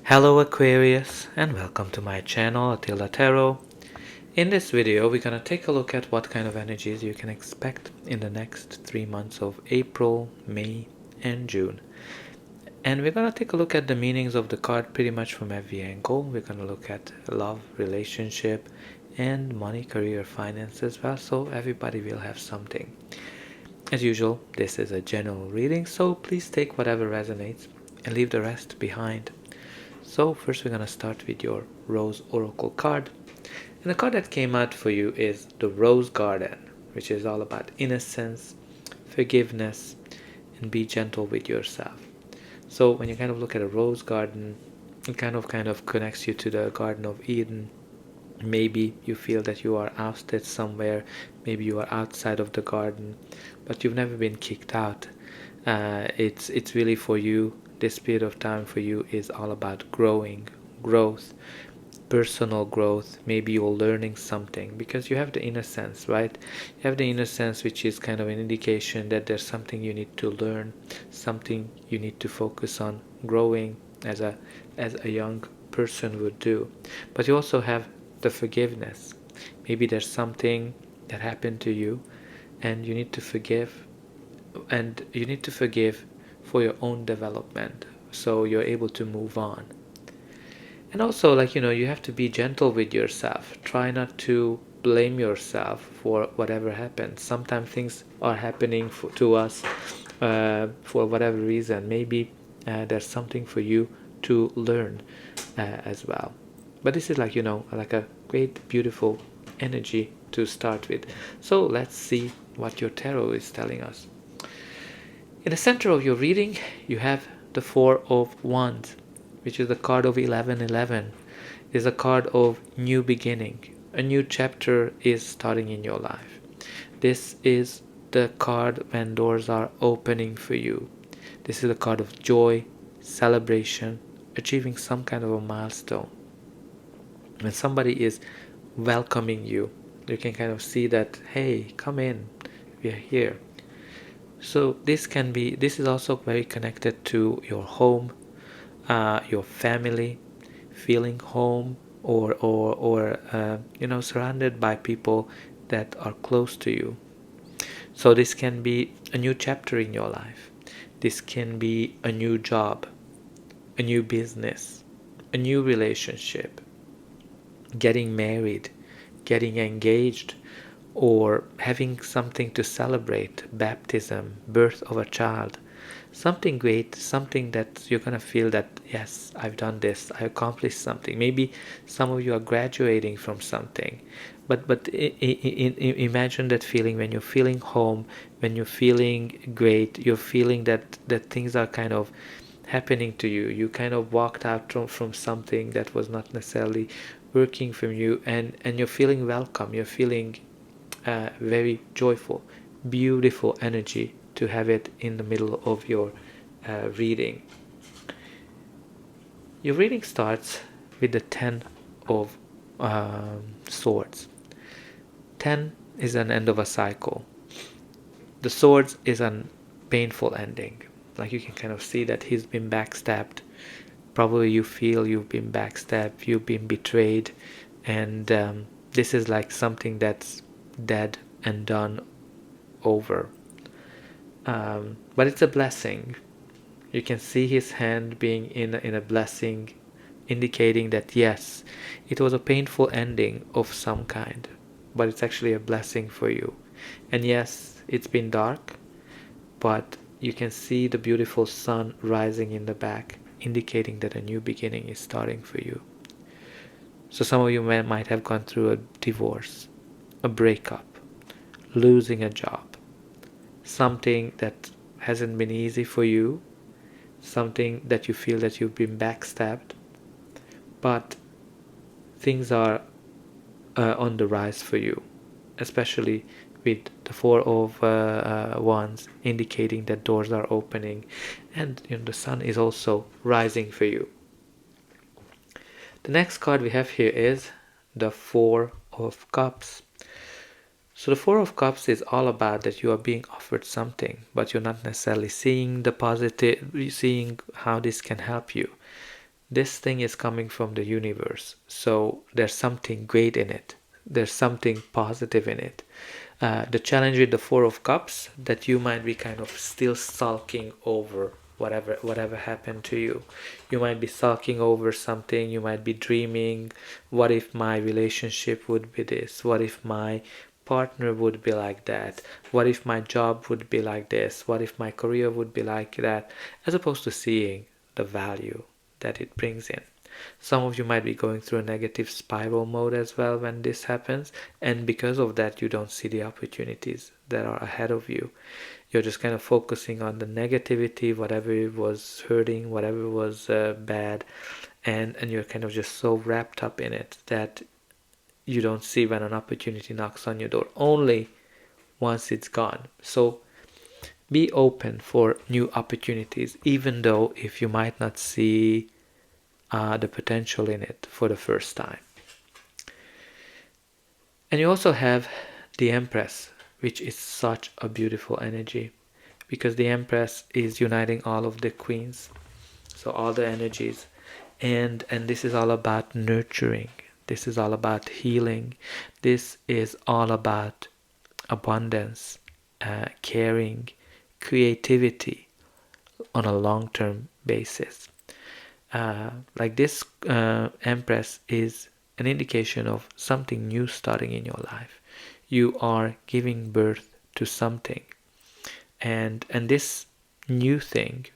Hello Aquarius, and welcome to my channel Attila Tarot. In this video we're going to take a look at what kind of energies you can expect in the next 3 months of April, May and June. And we're going to take a look at the meanings of the card pretty much from every angle. We're going to look at love, relationship and money, career, finance as well, so everybody will have something. As usual, this is a general reading, so please take whatever resonates and leave the rest behind. So first we're going to start with your Rose Oracle card. And the card that came out for you is the Rose Garden, which is all about innocence, forgiveness, and be gentle with yourself. So when you kind of look at a rose garden, it kind of connects you to the Garden of Eden. Maybe you feel that you are ousted somewhere, maybe you are outside of the garden, but you've never been kicked out. It's really for you. This period of time for you is all about growth, personal growth. Maybe you're learning something because you have the innocence, right? You have the innocence, which is kind of an indication that there's something you need to learn, something you need to focus on growing as a young person would do. But you also have the forgiveness. Maybe there's something that happened to you and you need to forgive, and you need to forgive for your own development, so you're able to move on. And also, you have to be gentle with yourself. Try not to blame yourself for whatever happens. Sometimes things are happening to us for whatever reason. Maybe there's something for you to learn as well. But this is like a great beautiful energy to start with. So let's see what your tarot is telling us. In the center of your reading, you have the Four of Wands, which is the card of 1111. It is a card of new beginning. A new chapter is starting in your life. This is the card when doors are opening for you. This is a card of joy, celebration, achieving some kind of a milestone. When somebody is welcoming you, you can kind of see that, hey, come in, we are here. So this is also very connected to your home, your family, feeling home, or surrounded by people that are close to you. So this can be a new chapter in your life. This can be a new job, a new business, a new relationship, getting married, getting engaged, or having something to celebrate, baptism, birth of a child, something great, something that you're gonna feel that, yes, I've done this, I accomplished something. Maybe some of you are graduating from something, but imagine that feeling when you're feeling home, when you're feeling great, you're feeling that things are kind of happening to you. You kind of walked out from something that was not necessarily working from you, and you're feeling welcome, you're feeling very joyful, beautiful energy to have it in the middle of your reading. Your reading starts with the 10 of swords. 10 is an end of a cycle. The swords is a painful ending. Like you can kind of see that he's been backstabbed. Probably you feel you've been backstabbed, you've been betrayed, and this is like something that's dead and done over. But it's a blessing. You can see his hand being in a blessing, indicating that yes, it was a painful ending of some kind, but it's actually a blessing for you. And yes, it's been dark, but you can see the beautiful sun rising in the back, indicating that a new beginning is starting for you. So some of you might have gone through a divorce, a breakup, losing a job, something that hasn't been easy for you, something that you feel that you've been backstabbed, but things are on the rise for you, especially with the Four of Wands, indicating that doors are opening, and the sun is also rising for you. The next card we have here is the Four of Cups. So the Four of Cups is all about that you are being offered something, but you're not necessarily seeing the positive, seeing how this can help you. this thing is coming from the universe, so there's something great in it. There's something positive in it. The challenge with the Four of Cups, that you might be kind of still sulking over whatever happened to you. You might be sulking over something. You might be dreaming, what if my relationship would be this? What if my partner would be like that? What if my job would be like this? What if my career would be like that? As opposed to seeing the value that it brings in. Some of you might be going through a negative spiral mode as well when this happens, and because of that you don't see the opportunities that are ahead of you. You're just kind of focusing on the negativity, whatever was hurting, whatever was bad, and you're kind of just so wrapped up in it that you don't see when an opportunity knocks on your door, only once it's gone. So be open for new opportunities, even though if you might not see the potential in it for the first time. And you also have the Empress, which is such a beautiful energy, because the Empress is uniting all of the queens, so all the energies, and this is all about nurturing. This is all about healing. This is all about abundance, caring, creativity on a long-term basis. Like this Empress is an indication of something new starting in your life. You are giving birth to something, and this new thing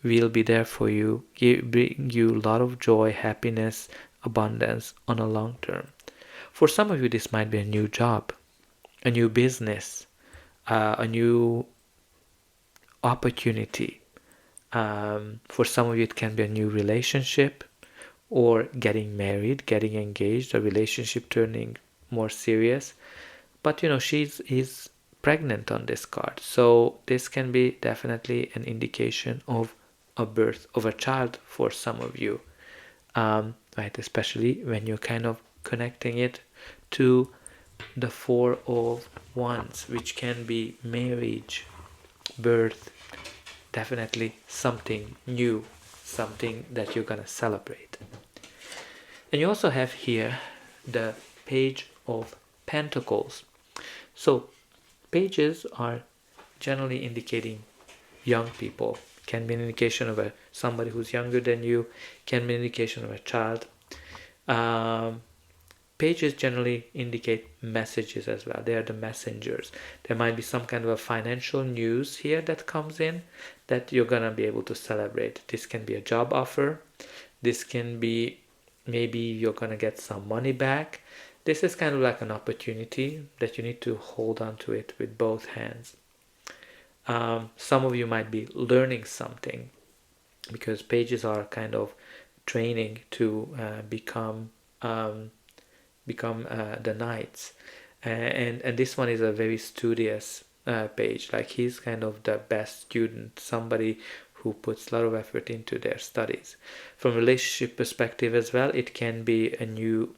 will be there for you, bring you a lot of joy, happiness, abundance on a long term. For some of you, this might be a new job, a new business, a new opportunity. For some of you, it can be a new relationship, or getting married, getting engaged, a relationship turning more serious. But you know, is pregnant on this card, so this can be definitely an indication of a birth of a child for some of you, right? Especially when you're kind of connecting it to the Four of Wands, which can be marriage, birth, definitely something new, something that you're gonna celebrate. And you also have here the Page of Pentacles. So pages are generally indicating young people. Can be an indication of somebody who's younger than you, can be an indication of a child. Pages generally indicate messages as well. They are the messengers. There might be some kind of a financial news here that comes in that you're gonna be able to celebrate. This can be a job offer. This can be maybe you're gonna get some money back. This is kind of like an opportunity that you need to hold on to it with both hands. Some of you might be learning something, because pages are kind of training to become the knights, and this one is a very studious page. Like, he's kind of the best student, somebody who puts a lot of effort into their studies. From a relationship perspective as well, it can be a new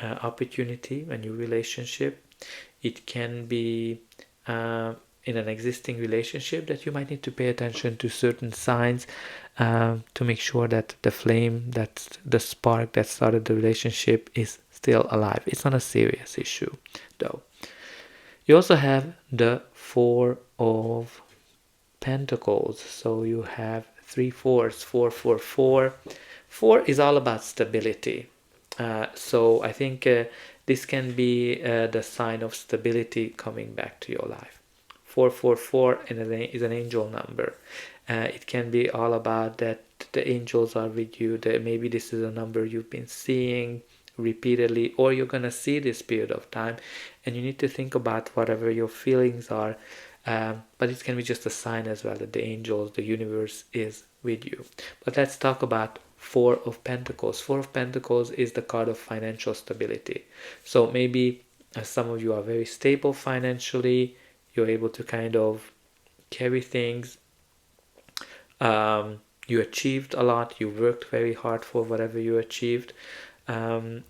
opportunity, a new relationship. It can be in an existing relationship that you might need to pay attention to certain signs to make sure that the flame, that the spark that started the relationship is still alive. It's not a serious issue though. You also have the Four of Pentacles. So you have 3 4s, 4 4 4. 4 is all about stability. So I think this can be the sign of stability coming back to your life. 444 is an angel number. It can be all about that the angels are with you. That maybe this is a number you've been seeing repeatedly, or you're gonna see this period of time, and you need to think about whatever your feelings are. But it can be just a sign as well that the angels, the universe is with you. But let's talk about Four of Pentacles. Four of Pentacles is the card of financial stability. So maybe some of you are very stable financially. You're able to kind of carry things. You achieved a lot. You worked very hard for whatever you achieved. And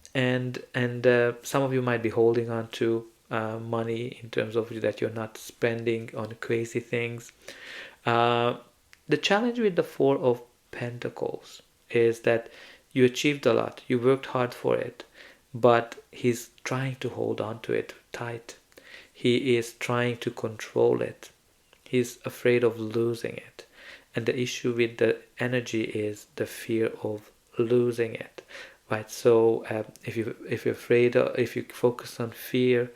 some of you might be holding on to money in terms of that you're not spending on crazy things. The challenge with the Four of Pentacles is that you achieved a lot, you worked hard for it, but he's trying to hold on to it tight. He is trying to control it. He's afraid of losing it. And the issue with the energy is the fear of losing it, right? So if you're afraid, if you focus on fear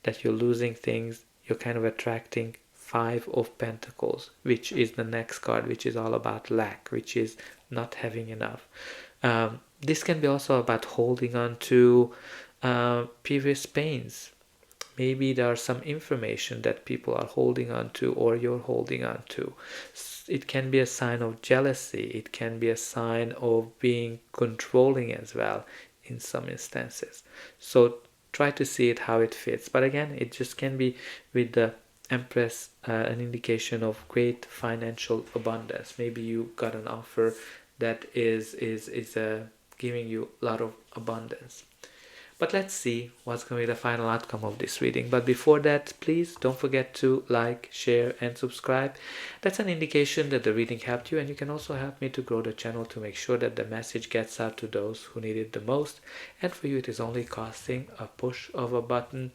that you're losing things, you're kind of attracting Five of Pentacles, which is the next card, which is all about lack, which is not having enough. This can be also about holding on to previous pains. Maybe there are some information that people are holding on to, or you're holding on to. It can be a sign of jealousy. It can be a sign of being controlling as well in some instances. So try to see it how it fits. But again, it just can be with the Empress, an indication of great financial abundance. Maybe you got an offer that is giving you a lot of abundance. But let's see what's going to be the final outcome of this reading. But before that, please don't forget to like, share, and subscribe. That's an indication that the reading helped you, and you can also help me to grow the channel to make sure that the message gets out to those who need it the most. And for you, it is only costing a push of a button.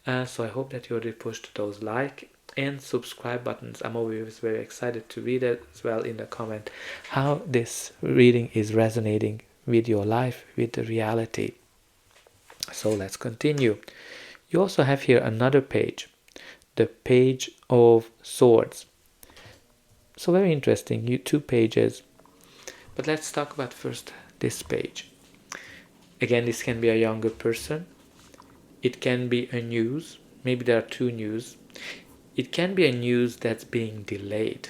So I hope that you already pushed those like and subscribe buttons. I'm always very excited to read it as well in the comment how this reading is resonating with your life, with the reality. So let's continue. You also have here another page, the Page of Swords. So very interesting, two pages. But let's talk about first this page. Again, this can be a younger person. It can be a news. Maybe there are two news. It can be a news that's being delayed.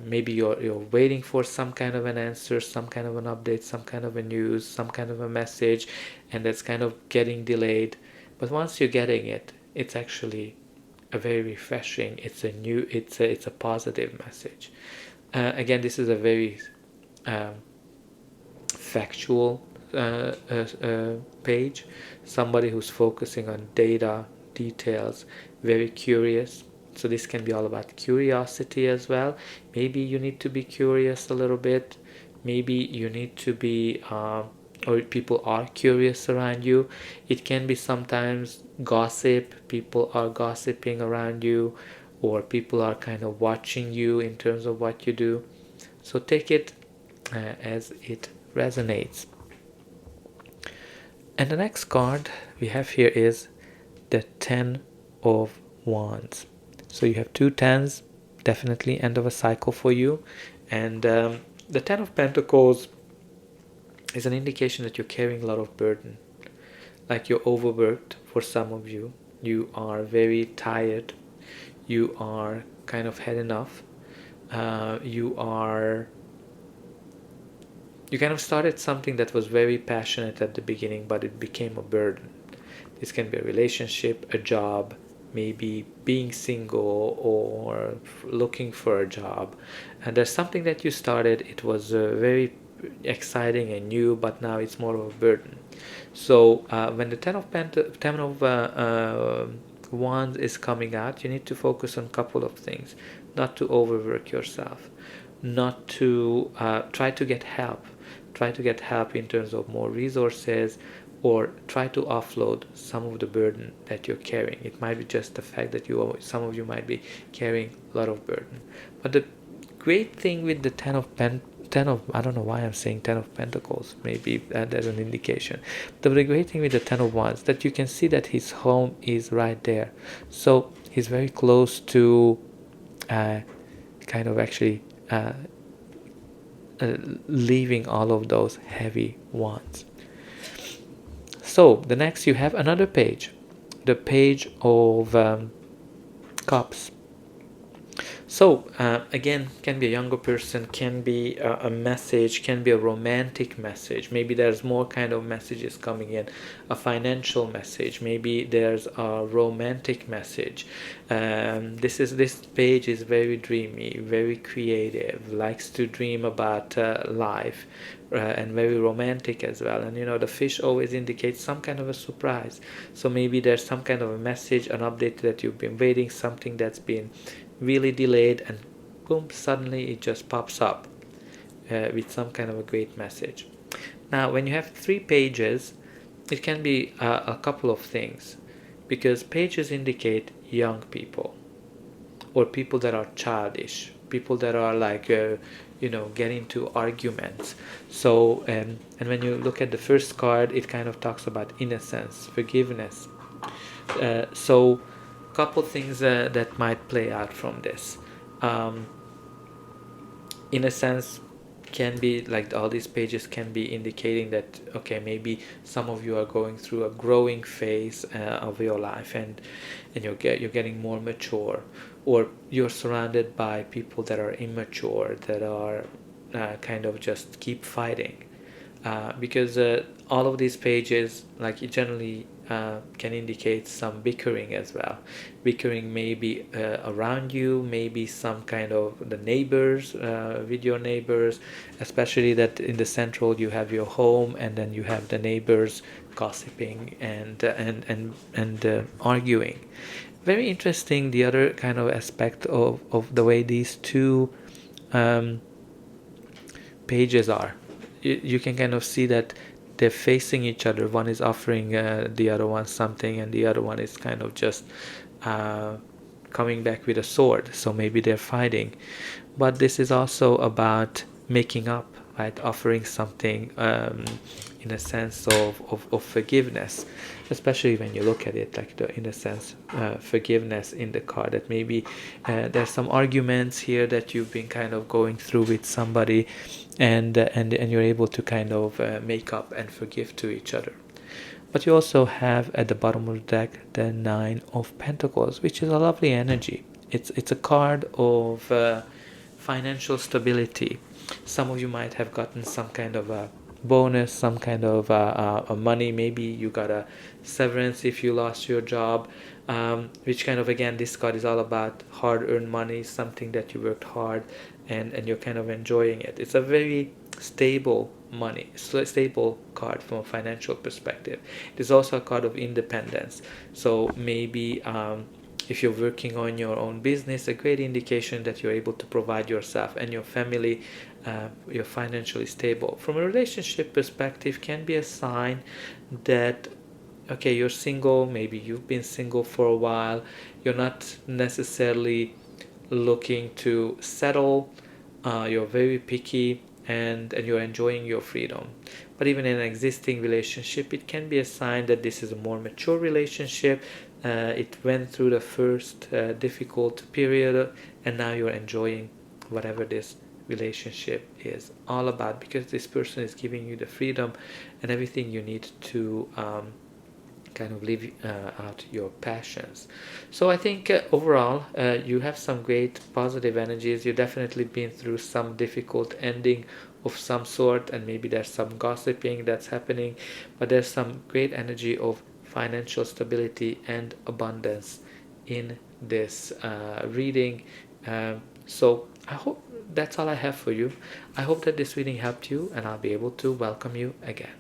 Maybe you're waiting for some kind of an answer, some kind of an update, some kind of a news, some kind of a message, and that's kind of getting delayed. But once you're getting it, it's actually a very refreshing. It's a positive message. Again, this is a very factual page. Somebody who's focusing on data, details, very curious. So this can be all about curiosity as well. Maybe you need to be curious a little bit. Maybe you need to be, or people are curious around you. It can be sometimes gossip. People are gossiping around you, or people are kind of watching you in terms of what you do. So take it as it resonates. And the next card we have here is the Ten of Wands. So you have two tens, definitely end of a cycle for you. And the Ten of Pentacles is an indication that you're carrying a lot of burden. Like you're overworked for some of you. You are very tired. You are kind of had enough. You kind of started something that was very passionate at the beginning, but it became a burden. This can be a relationship, a job, maybe being single or looking for a job. And there's something that you started, it was very exciting and new, but now it's more of a burden. So when the Ten of Wands is coming out, you need to focus on a couple of things. Not to overwork yourself, not to try to get help. Try to get help in terms of more resources, or try to offload some of the burden that you're carrying. It might be just the fact that some of you might be carrying a lot of burden. But the great thing with the I don't know why I'm saying Ten of Pentacles, maybe there's an indication. But the great thing with the Ten of Wands, that you can see that his home is right there. So he's very close to kind of actually leaving all of those heavy wands. So the next you have another page, the Page of Cups. So again, can be a younger person, can be a message, can be a romantic message. Maybe there's more kind of messages coming in, a financial message. Maybe there's a romantic message. This page is very dreamy, very creative, likes to dream about life, and very romantic as well. And you know, the fish always indicates some kind of a surprise. So maybe there's some kind of a message, an update that you've been waiting, something that's been really delayed, and boom, suddenly it just pops up. with some kind of a great message. Now, when you have 3 pages, it can be a couple of things, because pages indicate young people, or people that are childish, people that are like get into arguments. So and when you look at the first card, it kind of talks about innocence, forgiveness. So couple things that might play out from this. Innocence can be like, all these pages can be indicating that, okay, maybe some of you are going through a growing phase of your life, and you're getting more mature, or you're surrounded by people that are immature, that are kind of just keep fighting, because all of these pages, like, it generally can indicate some bickering as well. Bickering maybe around you, maybe some kind of the neighbors, with your neighbors, especially that in the central you have your home, and then you have the neighbors gossiping and arguing. Very interesting, the other kind of aspect of the way these two pages are. You can kind of see that they're facing each other. One is offering the other one something, and the other one is kind of just coming back with a sword. So maybe they're fighting. But this is also about making up, right? Offering something in a sense of forgiveness, especially when you look at it like in a sense forgiveness in the card, that maybe there's some arguments here that you've been kind of going through with somebody, and you're able to kind of make up and forgive to each other. But you also have at the bottom of the deck the 9 of Pentacles, which is a lovely energy. It's a card of financial stability. Some of you might have gotten some kind of a bonus, some kind of money. Maybe you got a severance if you lost your job, which kind of, again, this card is all about hard-earned money, something that you worked hard, and you're kind of enjoying it. It's a very stable money, stable card from a financial perspective. It is also a card of independence. So maybe if you're working on your own business, a great indication that you're able to provide yourself and your family, you're financially stable. From a relationship perspective, can be a sign that, okay, you're single, maybe you've been single for a while, you're not necessarily looking to settle, you're very picky, and you're enjoying your freedom. But even in an existing relationship, it can be a sign that this is a more mature relationship. It went through the first difficult period, and now you're enjoying whatever this relationship is all about, because this person is giving you the freedom and everything you need to kind of live out your passions. So I think overall you have some great positive energies. You've definitely been through some difficult ending of some sort, and maybe there's some gossiping that's happening, but there's some great energy of financial stability and abundance in this reading. So I hope that's all I have for you. I hope that this reading helped you, and I'll be able to welcome you again.